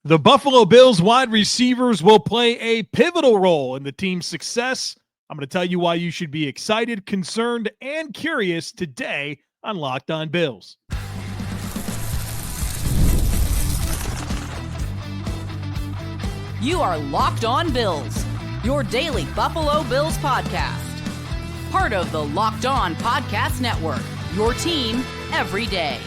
The Buffalo Bills wide receivers will play a pivotal role in the team's success. I'm going to tell you why you should be excited, concerned, and curious today on Locked On Bills. You are Locked On Bills, your daily Buffalo Bills podcast. Part of the Locked On Podcast Network, your team every day.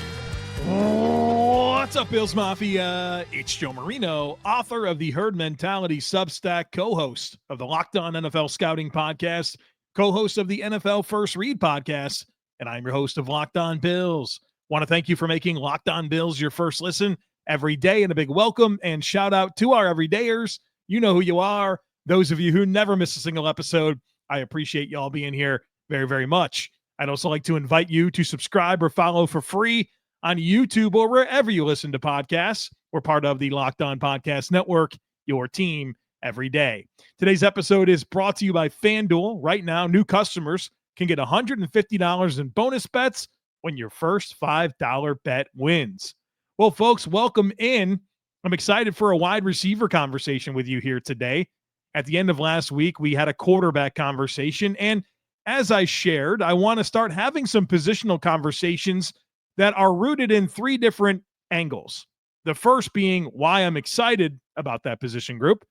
What's up, Bills Mafia? It's Joe Marino, author of the Herd Mentality Substack, co-host of the Locked On NFL Scouting Podcast, co-host of the NFL First Read Podcast, and I'm your host of Locked On Bills. Want to thank you for making Locked On Bills your first listen every day, and a big welcome and shout out to our everydayers. You know who you are. Those of you who never miss a single episode, I appreciate y'all being here very, very much. I'd also like to invite you to subscribe or follow for free on YouTube or wherever you listen to podcasts. We're part of the Locked On Podcast Network, your team every day. Today's episode is brought to you by FanDuel. Right now, new customers can get $150 in bonus bets when your first $5 bet wins. Well, folks, welcome in. I'm excited for a wide receiver conversation with you here today. At the end of last week, we had a quarterback conversation, and as I shared, I want to start having some positional conversations that are rooted in three different angles. The first being why I'm excited about that position group.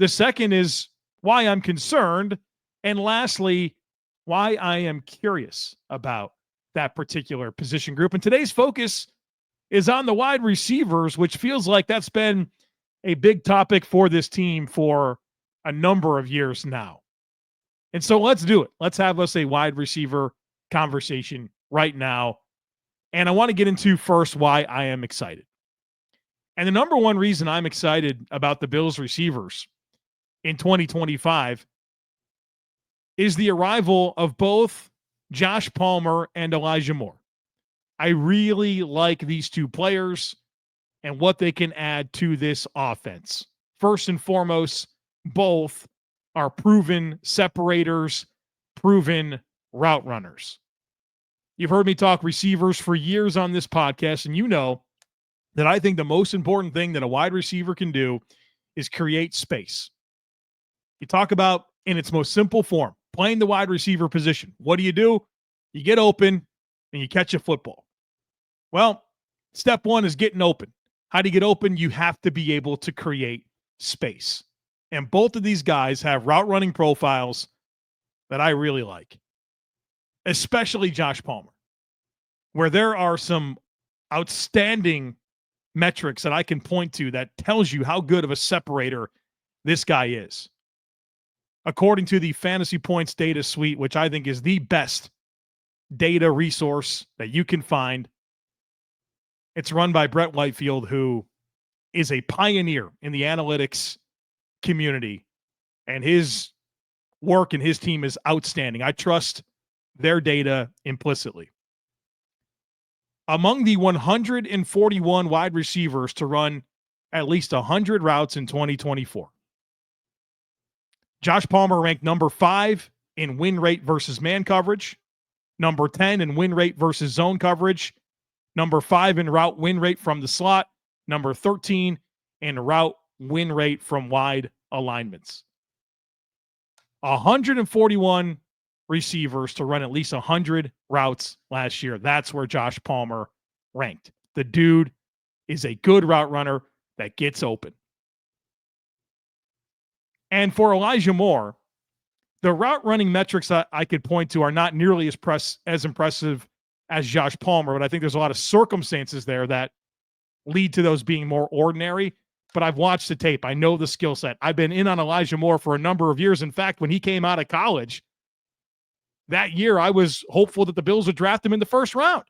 The second is why I'm concerned. And lastly, why I am curious about that particular position group. And today's focus is on the wide receivers, which feels like that's been a big topic for this team for a number of years now. And so let's do it. Let's have us a wide receiver conversation right now. And I want to get into first why I am excited. And the number one reason I'm excited about the Bills receivers in 2025 is the arrival of both Josh Palmer and Elijah Moore. I really like these two players and what they can add to this offense. First and foremost, both are proven separators, proven route runners. You've heard me talk receivers for years on this podcast, and you know that I think the most important thing that a wide receiver can do is create space. You talk about, in its most simple form, playing the wide receiver position. What do? You get open and you catch a football. Well, step one is getting open. How do you get open? You have to be able to create space. And both of these guys have route running profiles that I really like, especially Josh Palmer, where there are some outstanding metrics that I can point to that tells you how good of a separator this guy is. According to the Fantasy Points data suite, which I think is the best data resource that you can find, it's run by Brett Whitefield, who is a pioneer in the analytics community, and his work and his team is outstanding. I trust their data implicitly. Among the 141 wide receivers to run at least 100 routes in 2024, Josh Palmer ranked number 5 in win rate versus man coverage, number 10 in win rate versus zone coverage, number 5 in route win rate from the slot, number 13 in route win rate from wide alignments. 141 receivers to run at least 100 routes last year. That's where Josh Palmer ranked. The dude is a good route runner that gets open. And for Elijah Moore, the route running metrics that I could point to are not nearly as impressive as Josh Palmer, but I think there's a lot of circumstances there that lead to those being more ordinary. But I've watched the tape. I know the skill set. I've been in on Elijah Moore for a number of years. In fact, when he came out of college that year, I was hopeful that the Bills would draft him in the first round.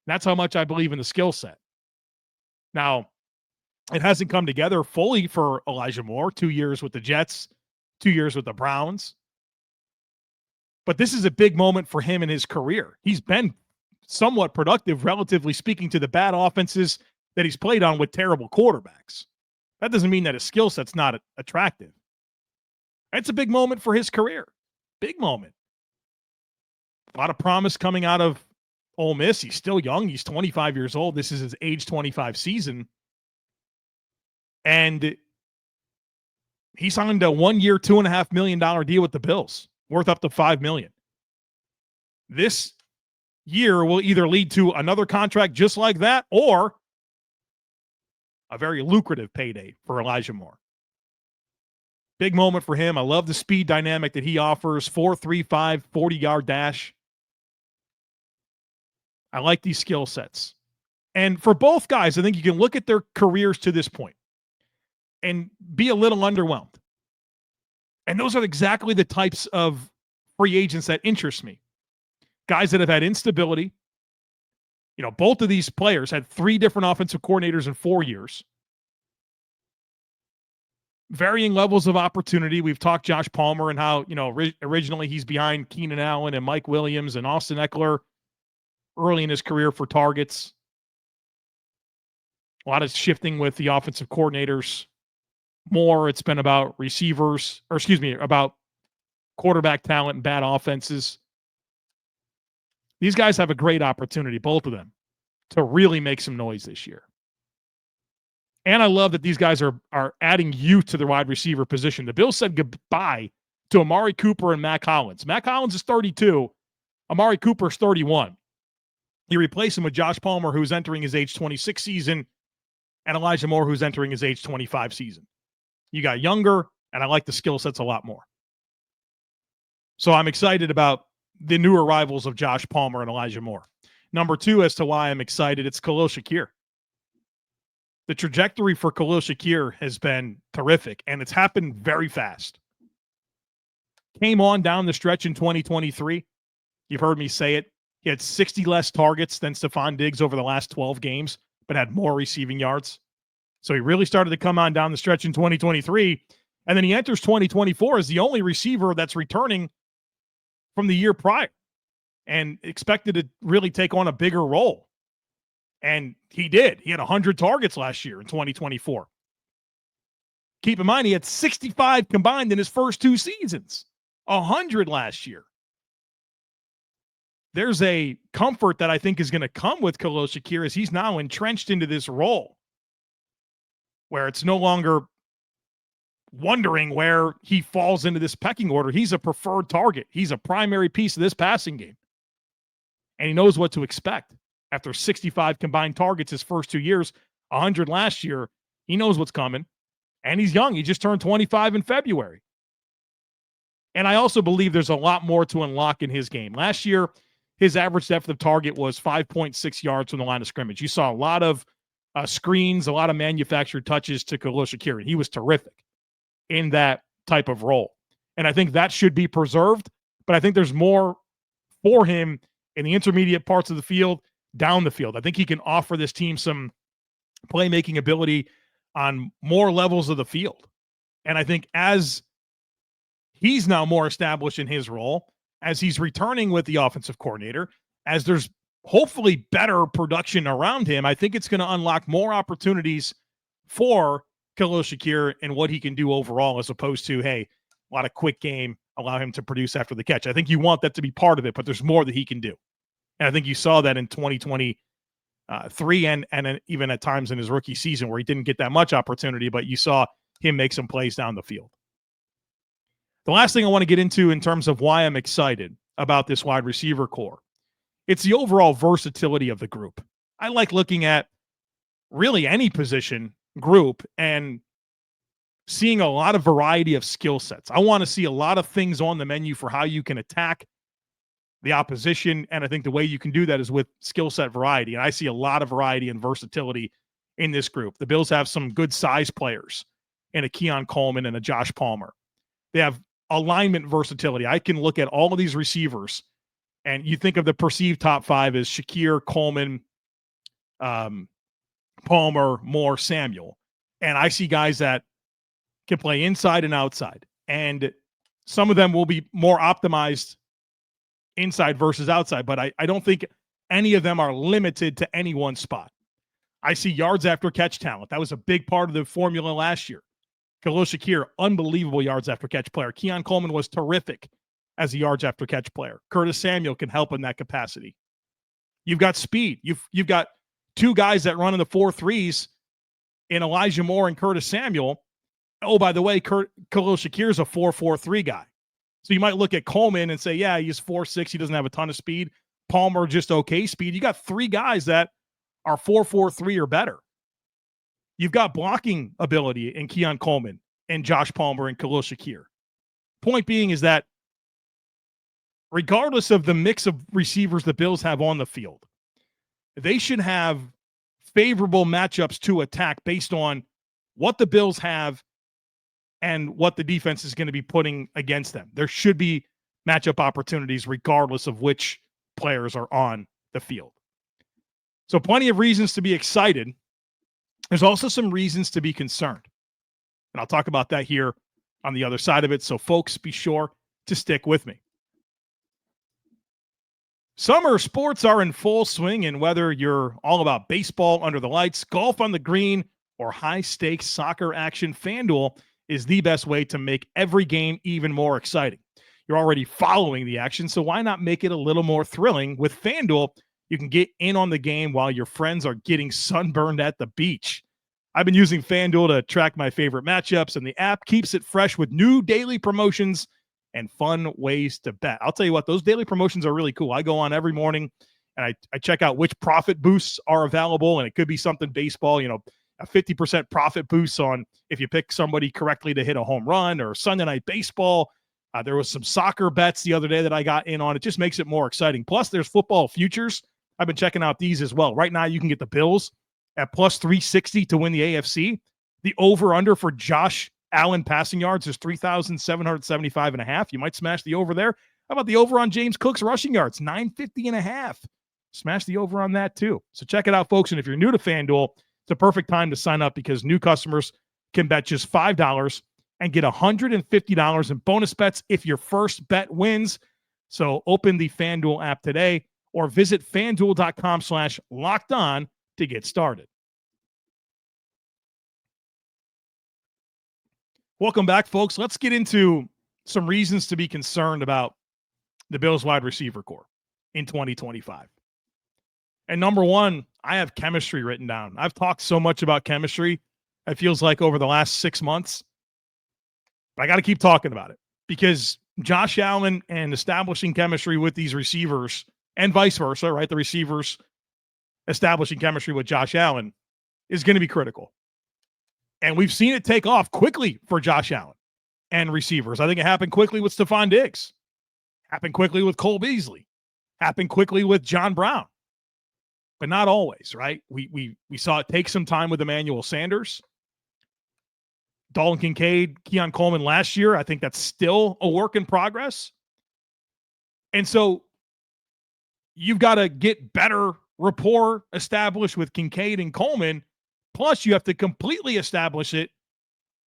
That's how much I believe in the skill set. Now, it hasn't come together fully for Elijah Moore. 2 years with the Jets, 2 years with the Browns. But this is a big moment for him in his career. He's been somewhat productive, relatively speaking, to the bad offenses that he's played on with terrible quarterbacks. That doesn't mean that his skill set's not attractive. It's a big moment for his career. Big moment. A lot of promise coming out of Ole Miss. He's still young. He's 25 years old. This is his age 25 season. And he signed a 1 year, $2.5 million deal with the Bills, worth up to $5 million. This year will either lead to another contract just like that or a very lucrative payday for Elijah Moore. Big moment for him. I love the speed dynamic that he offers. 4.35, 40-yard dash. I like these skill sets. And for both guys, I think you can look at their careers to this point and be a little underwhelmed. And those are exactly the types of free agents that interest me. Guys that have had instability. You know, both of these players had 3 different offensive coordinators in 4 years. Varying levels of opportunity. We've talked Josh Palmer and how, you know, originally he's behind Keenan Allen and Mike Williams and Austin Eckler early in his career for targets. A lot of shifting with the offensive coordinators. More, it's been about about quarterback talent and bad offenses. These guys have a great opportunity, both of them, to really make some noise this year. And I love that these guys are adding youth to the wide receiver position. The Bills said goodbye to Amari Cooper and Mac Hollins. Mac Hollins is 32. Amari Cooper is 31. You replace him with Josh Palmer, who's entering his age 26 season, and Elijah Moore, who's entering his age 25 season. You got younger, and I like the skill sets a lot more. So I'm excited about the new arrivals of Josh Palmer and Elijah Moore. Number 2, as to why I'm excited, it's Khalil Shakir. The trajectory for Khalil Shakir has been terrific, and it's happened very fast. Came on down the stretch in 2023. You've heard me say it. He had 60 less targets than Stephon Diggs over the last 12 games, but had more receiving yards. So he really started to come on down the stretch in 2023, and then he enters 2024 as the only receiver that's returning from the year prior and expected to really take on a bigger role. And he did. He had 100 targets last year in 2024. Keep in mind, he had 65 combined in his first 2 seasons. 100 last year. There's a comfort that I think is going to come with Khalil Shakir as he's now entrenched into this role where it's no longer wondering where he falls into this pecking order. He's a preferred target. He's a primary piece of this passing game. And he knows what to expect. After 65 combined targets his first 2 years, 100 last year, he knows what's coming. And he's young. He just turned 25 in February. And I also believe there's a lot more to unlock in his game. Last year, his average depth of target was 5.6 yards from the line of scrimmage. You saw a lot of screens, a lot of manufactured touches to Khalil Shakir, and he was terrific in that type of role. And I think that should be preserved, but I think there's more for him in the intermediate parts of the field, down the field. I think he can offer this team some playmaking ability on more levels of the field. And I think as he's now more established in his role, as he's returning with the offensive coordinator, as there's hopefully better production around him, I think it's going to unlock more opportunities for Khalil Shakir and what he can do overall, as opposed to, hey, a lot of quick game, allow him to produce after the catch. I think you want that to be part of it, but there's more that he can do. And I think you saw that in 2023 and even at times in his rookie season where he didn't get that much opportunity, but you saw him make some plays down the field. The last thing I want to get into in terms of why I'm excited about this wide receiver core, it's the overall versatility of the group. I like looking at really any position group and seeing a lot of variety of skill sets. I want to see a lot of things on the menu for how you can attack the opposition, and I think the way you can do that is with skill set variety, and I see a lot of variety and versatility in this group. The Bills have some good size players in a Keon Coleman and a Josh Palmer. They have alignment versatility. I can look at all of these receivers, and you think of the perceived top 5 as Shakir, Coleman, Palmer, Moore, Samuel. And I see guys that can play inside and outside. And some of them will be more optimized inside versus outside, but I don't think any of them are limited to any one spot. I see yards after catch talent. That was a big part of the formula last year. Khalil Shakir, unbelievable yards after catch player. Keon Coleman was terrific as a yards after catch player. Curtis Samuel can help in that capacity. You've got speed. You've got 2 guys that run in the 4.3s in Elijah Moore and Curtis Samuel. Oh, by the way, Khalil Shakir is a 4.43 guy. So you might look at Coleman and say, yeah, he's 4.6. He doesn't have a ton of speed. Palmer, just okay speed. You got three guys that are 4.43 or better. You've got blocking ability in Keon Coleman and Josh Palmer and Khalil Shakir. Point being is that regardless of the mix of receivers the Bills have on the field, they should have favorable matchups to attack based on what the Bills have and what the defense is going to be putting against them. There should be matchup opportunities regardless of which players are on the field. So plenty of reasons to be excited. There's also some reasons to be concerned. And I'll talk about that here on the other side of it. So folks, be sure to stick with me. Summer sports are in full swing, and whether you're all about baseball under the lights, golf on the green, or high-stakes soccer action, FanDuel is the best way to make every game even more exciting. You're already following the action, so why not make it a little more thrilling? With FanDuel, you can get in on the game while your friends are getting sunburned at the beach. I've been using FanDuel to track my favorite matchups, and the app keeps it fresh with new daily promotions and fun ways to bet. I'll tell you what, those daily promotions are really cool. I go on every morning and I check out which profit boosts are available, and it could be something baseball, a 50% profit boost on if you pick somebody correctly to hit a home run, or Sunday Night Baseball. There was some soccer bets the other day that I got in on. It just makes it more exciting. Plus, there's football futures. I've been checking out these as well. Right now, you can get the Bills at plus 360 to win the AFC. The over-under for Josh Allen passing yards is 3,775.5. You might smash the over there. How about the over on James Cook's rushing yards? 950.5. Smash the over on that too. So check it out, folks. And if you're new to FanDuel, it's a perfect time to sign up because new customers can bet just $5 and get $150 in bonus bets if your first bet wins. So open the FanDuel app today or visit FanDuel.com/lockedon to get started. Welcome back, folks. Let's get into some reasons to be concerned about the Bills wide receiver core in 2025. And number one, I have chemistry written down. I've talked so much about chemistry, it feels like over the last 6 months. But I got to keep talking about it because Josh Allen and establishing chemistry with these receivers and vice versa, right? The receivers establishing chemistry with Josh Allen is going to be critical. And we've seen it take off quickly for Josh Allen and receivers. I think it happened quickly with Stephon Diggs, happened quickly with Cole Beasley, happened quickly with John Brown, but not always, right? We saw it take some time with Emmanuel Sanders, Dalton Kincaid, Keon Coleman last year. I think that's still a work in progress. And so you've got to get better rapport established with Kincaid and Coleman. Plus, you have to completely establish it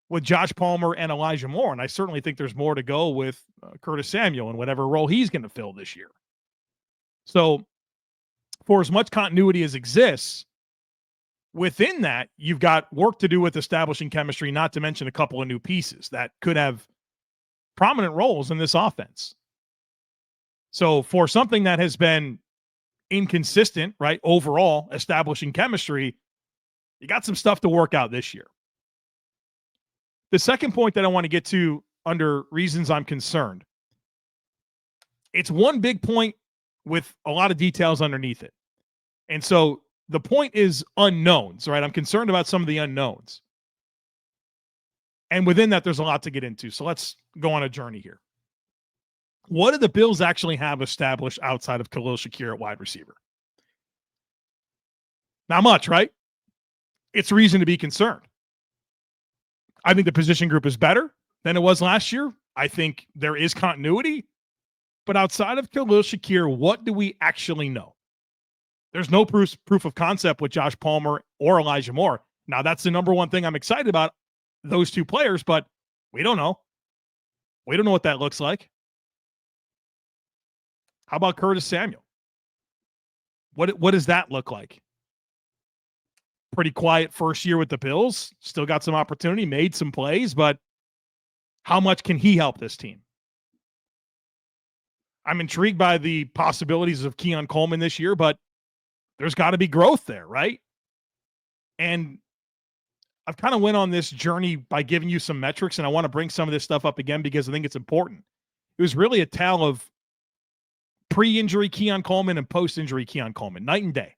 with Josh Palmer and Elijah Moore. And I certainly think there's more to go with Curtis Samuel and whatever role he's going to fill this year. So for as much continuity as exists, within that, you've got work to do with establishing chemistry, not to mention a couple of new pieces that could have prominent roles in this offense. So for something that has been inconsistent, right, overall, establishing chemistry, you got some stuff to work out this year. The second point that I want to get to under reasons I'm concerned, it's one big point with a lot of details underneath it. And so the point is unknowns, right? I'm concerned about some of the unknowns. And within that, there's a lot to get into. So let's go on a journey here. What do the Bills actually have established outside of Khalil Shakir at wide receiver? Not much, right? It's reason to be concerned. I think the position group is better than it was last year. I think there is continuity. But outside of Khalil Shakir, what do we actually know? There's no proof of concept with Josh Palmer or Elijah Moore. Now, that's the number one thing I'm excited about, those two players, but we don't know. We don't know what that looks like. How about Curtis Samuel? What does that look like? Pretty quiet first year with the Bills. Still got some opportunity, made some plays, but how much can he help this team? I'm intrigued by the possibilities of Keon Coleman this year, but there's got to be growth there, right? And I've kind of went on this journey by giving you some metrics, and I want to bring some of this stuff up again because I think it's important. It was really a tale of pre-injury Keon Coleman and post-injury Keon Coleman, night and day.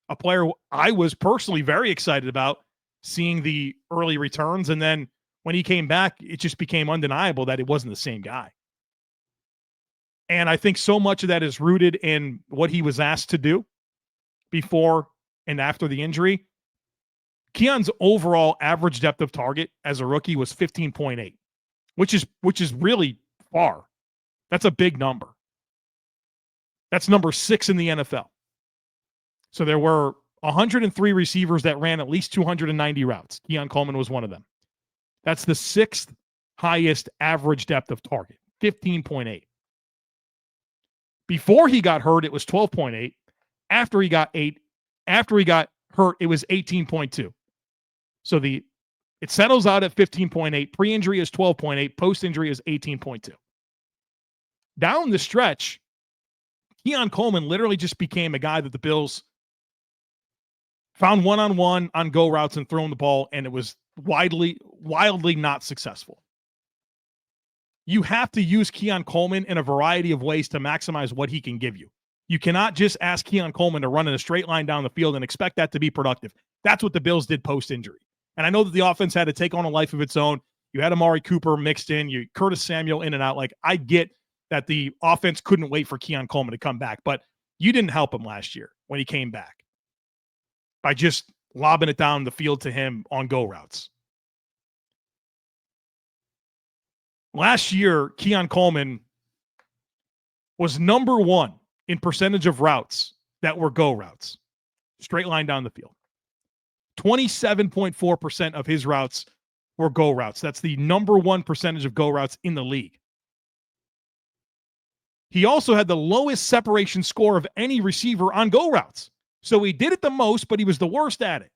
A player I was personally very excited about seeing the early returns, and then when he came back, it just became undeniable that it wasn't the same guy. And I think so much of that is rooted in what he was asked to do before and after the injury. Keon's overall average depth of target as a rookie was 15.8, which is really far. That's a big number. That's number 6 in the NFL. So there were 103 receivers that ran at least 290 routes. Keon Coleman was one of them. That's the 6th highest average depth of target, 15.8. Before he got hurt, it was 12.8. After he got hurt, it was 18.2. So it settles out at 15.8. Pre-injury is 12.8. Post-injury is 18.2. Down the stretch, Keon Coleman literally just became a guy that the Bills found one-on-one on go routes and throwing the ball, and it was wildly not successful. You have to use Keon Coleman in a variety of ways to maximize what he can give you. You cannot just ask Keon Coleman to run in a straight line down the field and expect that to be productive. That's what the Bills did post-injury. And I know that the offense had to take on a life of its own. You had Amari Cooper mixed in, you Curtis Samuel in and out. Like, I get that the offense couldn't wait for Keon Coleman to come back, but you didn't help him last year when he came back by just lobbing it down the field to him on go routes. Last year, Keon Coleman was number 1 in percentage of routes that were go routes, straight line down the field. 27.4% of his routes were go routes. That's the number 1 percentage of go routes in the league. He also had the lowest separation score of any receiver on go routes. So he did it the most, but he was the worst at it.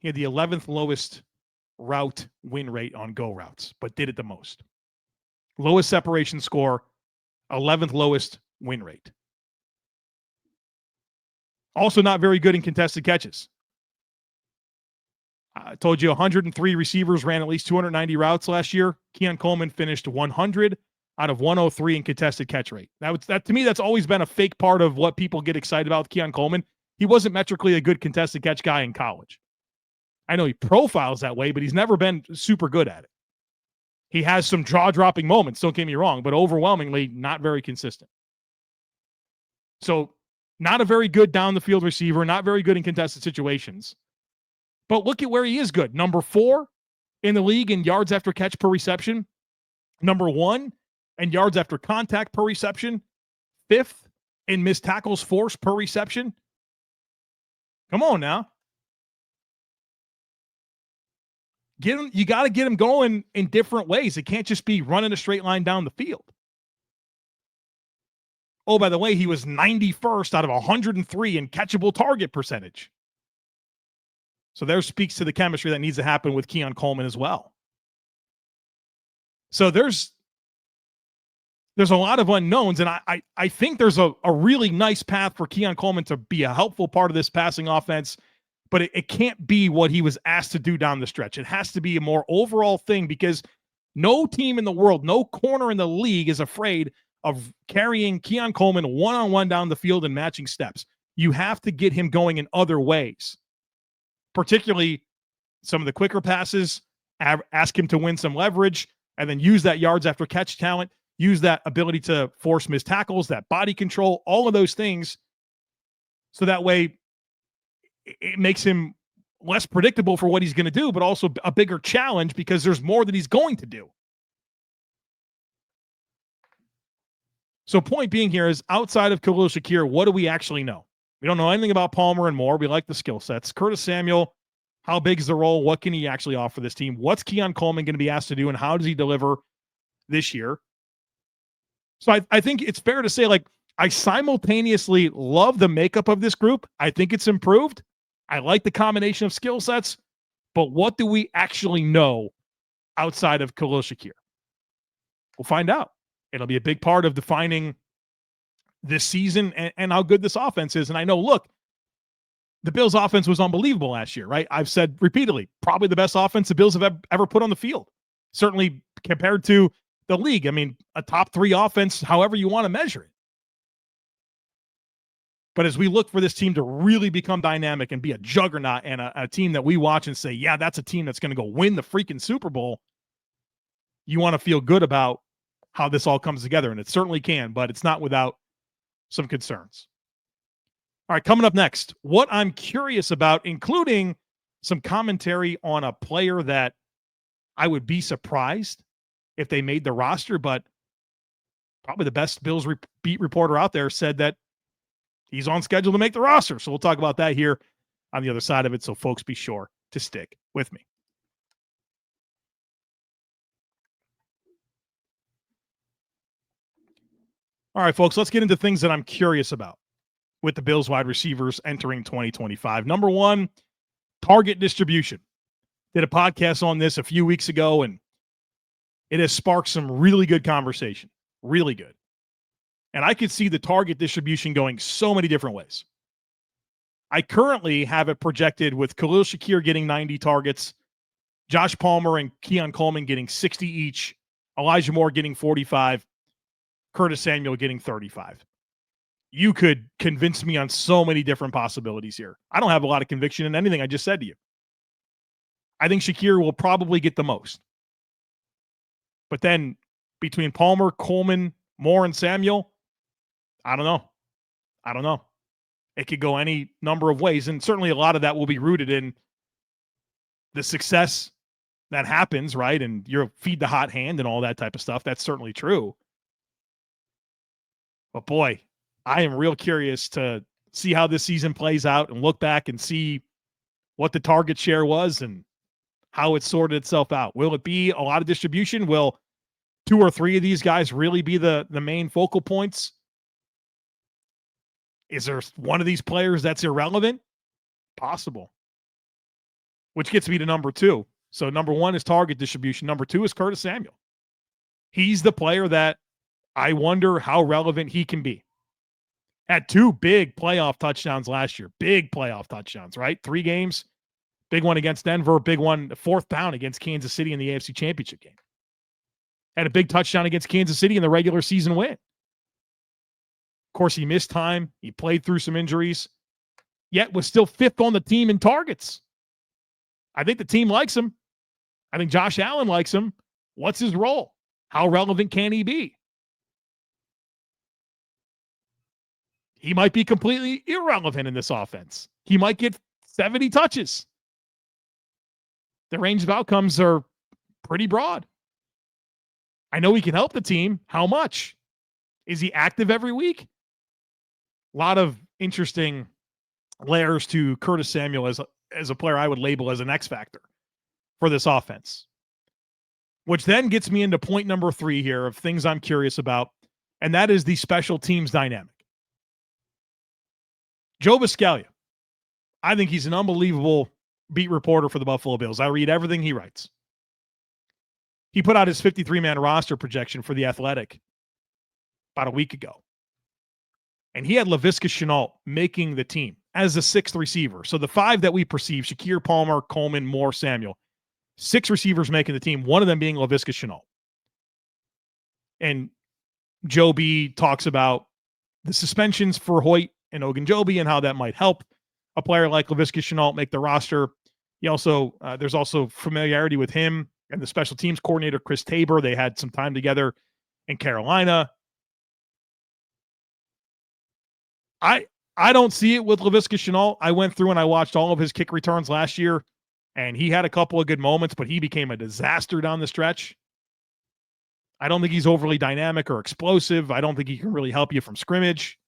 He had the 11th lowest route win rate on go routes, but did it the most. Lowest separation score, 11th lowest win rate. Also not very good in contested catches. I told you 103 receivers ran at least 290 routes last year. Keon Coleman finished 100 out of 103 in contested catch rate. That to me, that's always been a fake part of what people get excited about with Keon Coleman. He wasn't metrically a good contested catch guy in college. I know he profiles that way, but he's never been super good at it. He has some jaw-dropping moments, don't get me wrong, but overwhelmingly not very consistent. So not a very good down-the-field receiver, not very good in contested situations. But look at where he is good. Number 4 in the league in yards after catch per reception. Number 1 in yards after contact per reception. 5th in missed tackles forced per reception. Come on now. You got to get him going in different ways. It can't just be running a straight line down the field. Oh, by the way, he was 91st out of 103 in catchable target percentage. So there speaks to the chemistry that needs to happen with Keon Coleman as well. So there's a lot of unknowns, and I think there's a really nice path for Keon Coleman to be a helpful part of this passing offense, but it can't be what he was asked to do down the stretch. It has to be a more overall thing, because no team in the world, no corner in the league is afraid of carrying Keon Coleman one-on-one down the field and matching steps. You have to get him going in other ways, particularly some of the quicker passes, ask him to win some leverage, and then use that yards after catch talent, use that ability to force missed tackles, that body control, all of those things. So that way it makes him less predictable for what he's going to do, but also a bigger challenge because there's more that he's going to do. So point being here is, outside of Khalil Shakir, what do we actually know? We don't know anything about Palmer and Moore. We like the skill sets. Curtis Samuel, how big is the role? What can he actually offer this team? What's Keon Coleman going to be asked to do, and how does he deliver this year? So I think it's fair to say, like, I simultaneously love the makeup of this group. I think it's improved. I like the combination of skill sets, but what do we actually know outside of Khalil Shakir? We'll find out. It'll be a big part of defining this season and how good this offense is. And I know, look, the Bills offense was unbelievable last year, right? I've said repeatedly, probably the best offense the Bills have ever put on the field. Certainly compared to the league. I mean, a top 3 offense, however you want to measure it. But as we look for this team to really become dynamic and be a juggernaut and a team that we watch and say, yeah, that's a team that's going to go win the freaking Super Bowl, you want to feel good about how this all comes together. And it certainly can, but it's not without some concerns. All right, coming up next, what I'm curious about, including some commentary on a player that I would be surprised if they made the roster, but probably the best Bills beat reporter out there said that he's on schedule to make the roster. So we'll talk about that here on the other side of it. So folks, be sure to stick with me. All right, folks, let's get into things that I'm curious about with the Bills wide receivers entering 2025. Number one, target distribution. Did a podcast on this a few weeks ago, and it has sparked some really good conversation. Really good. And I could see the target distribution going so many different ways. I currently have it projected with Khalil Shakir getting 90 targets, Josh Palmer and Coleman getting 60 each, Elijah Moore getting 45, Curtis Samuel getting 35. You could convince me on so many different possibilities here. I don't have a lot of conviction in anything I just said to you. I think Shakir will probably get the most. But then between Palmer, Coleman, Moore, and Samuel, I don't know. It could go any number of ways. And certainly a lot of that will be rooted in the success that happens, right? And you'll feed the hot hand and all that type of stuff. That's certainly true. But boy, I am real curious to see how this season plays out and look back and see what the target share was and how it sorted itself out. Will it be a lot of distribution? Will 2 or 3 of these guys really be the main focal points? Is there one of these players that's irrelevant? Possible. Which gets me to number 2. So number 1 is target distribution. Number 2 is Curtis Samuel. He's the player that I wonder how relevant he can be. Had 2 big playoff touchdowns last year. Big playoff touchdowns, right? 3 games. Big one against Denver. Big one, 4th down against Kansas City in the AFC Championship game. Had a big touchdown against Kansas City in the regular season win. Of course, he missed time. He played through some injuries, yet was still 5th on the team in targets. I think the team likes him. I think Josh Allen likes him. What's his role? How relevant can he be? He might be completely irrelevant in this offense. He might get 70 touches. The range of outcomes are pretty broad. I know he can help the team. How much? Is he active every week? A lot of interesting layers to Curtis Samuel as a player I would label as an X factor for this offense. Which then gets me into point number 3 here of things I'm curious about, and that is the special teams dynamic. Joe Buscaglia, I think he's an unbelievable beat reporter for the Buffalo Bills. I read everything he writes. He put out his 53-man roster projection for The Athletic about a week ago. And he had Laviska Shenault making the team as the 6th receiver. So the 5 that we perceive, Shakir, Palmer, Coleman, Moore, Samuel, 6 receivers making the team, one of them being Laviska Shenault. And Joe B talks about the suspensions for Hoyt and Ogunjobi and how that might help a player like Laviska Shenault make the roster. He also, there's also familiarity with him and the special teams coordinator, Chris Tabor. They had some time together in Carolina. I don't see it with Laviska Shenault. I went through and I watched all of his kick returns last year, and he had a couple of good moments, but he became a disaster down the stretch. I don't think he's overly dynamic or explosive. I don't think he can really help you from scrimmage.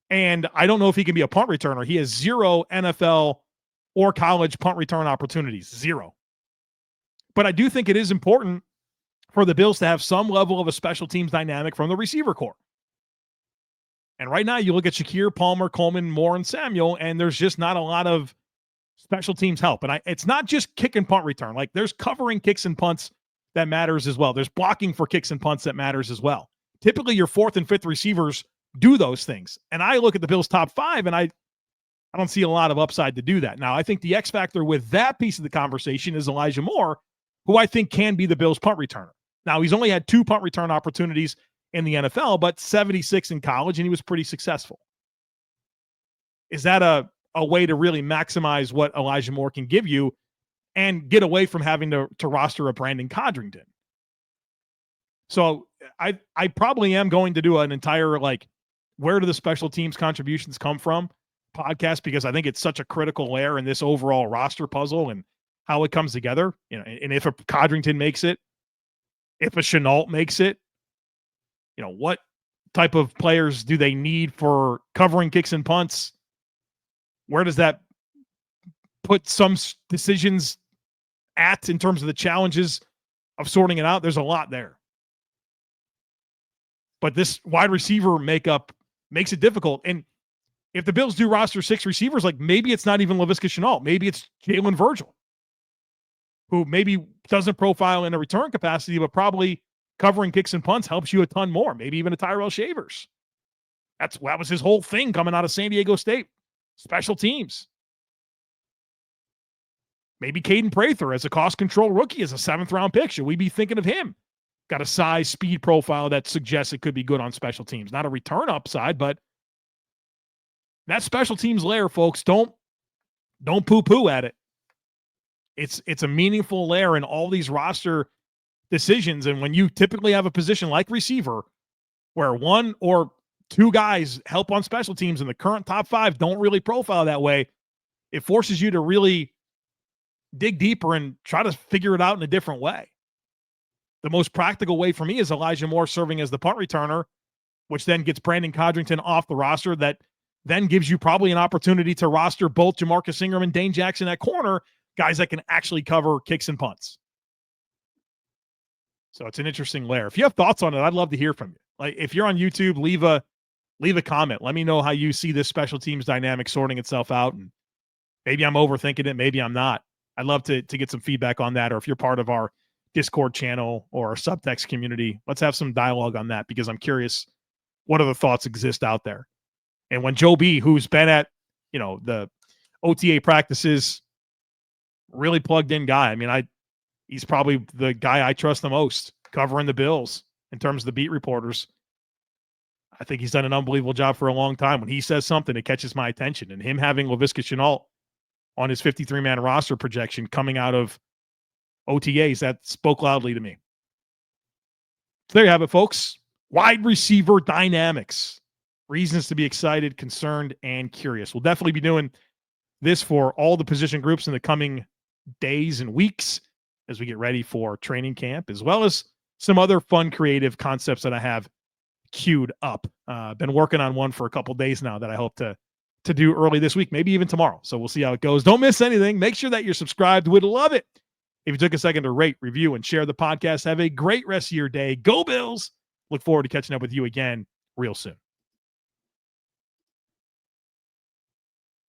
And I don't know if he can be a punt returner. He has 0 NFL or college punt return opportunities. 0. But I do think it is important for the Bills to have some level of a special teams dynamic from the receiver corps. And right now you look at Shakir, Palmer, Coleman, Moore, and Samuel, and there's just not a lot of special teams help. And it's not just kick and punt return. Like, there's covering kicks and punts that matters as well. There's blocking for kicks and punts that matters as well. Typically your 4th and 5th receivers do those things. And I look at the Bills' top 5, and I don't see a lot of upside to do that. Now, I think the X factor with that piece of the conversation is Elijah Moore, who I think can be the Bills' punt returner. Now, he's only had 2 punt return opportunities in the NFL, but 76 in college, and he was pretty successful. Is that a way to really maximize what Elijah Moore can give you and get away from having to roster a Brandon Codrington? So I probably am going to do an entire, like, where do the special teams contributions come from podcast, because I think it's such a critical layer in this overall roster puzzle and how it comes together. You know, and if a Codrington makes it, if a Chenault makes it, you know, what type of players do they need for covering kicks and punts? Where does that put some decisions at in terms of the challenges of sorting it out? There's a lot there. But this wide receiver makeup makes it difficult. And if the Bills do roster 6 receivers, like, maybe it's not even Laviska Shenault. Maybe it's Jalen Virgil, who maybe doesn't profile in a return capacity, but probably covering kicks and punts helps you a ton more. Maybe even a Tyrell Shavers. That was his whole thing coming out of San Diego State. Special teams. Maybe Caden Prather as a cost control rookie, as a 7th-round pick. Should we be thinking of him? Got a size, speed profile that suggests it could be good on special teams. Not a return upside, but that special teams layer, folks, don't poo-poo at it. It's a meaningful layer in all these roster decisions. And when you typically have a position like receiver where 1 or 2 guys help on special teams and the current top 5 don't really profile that way, it forces you to really dig deeper and try to figure it out in a different way. The most practical way for me is Elijah Moore serving as the punt returner, which then gets Brandon Codrington off the roster. That then gives you probably an opportunity to roster both Jamarcus Ingram and Dane Jackson at corner, guys that can actually cover kicks and punts. So it's an interesting layer. If you have thoughts on it, I'd love to hear from you. Like, if you're on YouTube, leave a comment. Let me know how you see this special teams dynamic sorting itself out. And maybe I'm overthinking it. Maybe I'm not. I'd love to get some feedback on that. Or if you're part of our Discord channel or our subtext community, let's have some dialogue on that, because I'm curious what other thoughts exist out there. And when Joe B., who's been at, the OTA practices, really plugged in guy. I mean, he's probably the guy I trust the most covering the Bills in terms of the beat reporters. I think he's done an unbelievable job for a long time. When he says something, it catches my attention. And him having Laviska Shenault on his 53-man roster projection coming out of OTAs, that spoke loudly to me. So there you have it, folks. Wide receiver dynamics. Reasons to be excited, concerned, and curious. We'll definitely be doing this for all the position groups in the coming days and weeks as we get ready for training camp, as well as some other fun, creative concepts that I have queued up. Been working on one for a couple days now that I hope to do early this week, maybe even tomorrow. So we'll see how it goes. Don't miss anything. Make sure that you're subscribed. Would love it if you took a second to rate, review, and share the podcast. Have a great rest of your day. Go Bills. Look forward to catching up with you again real soon.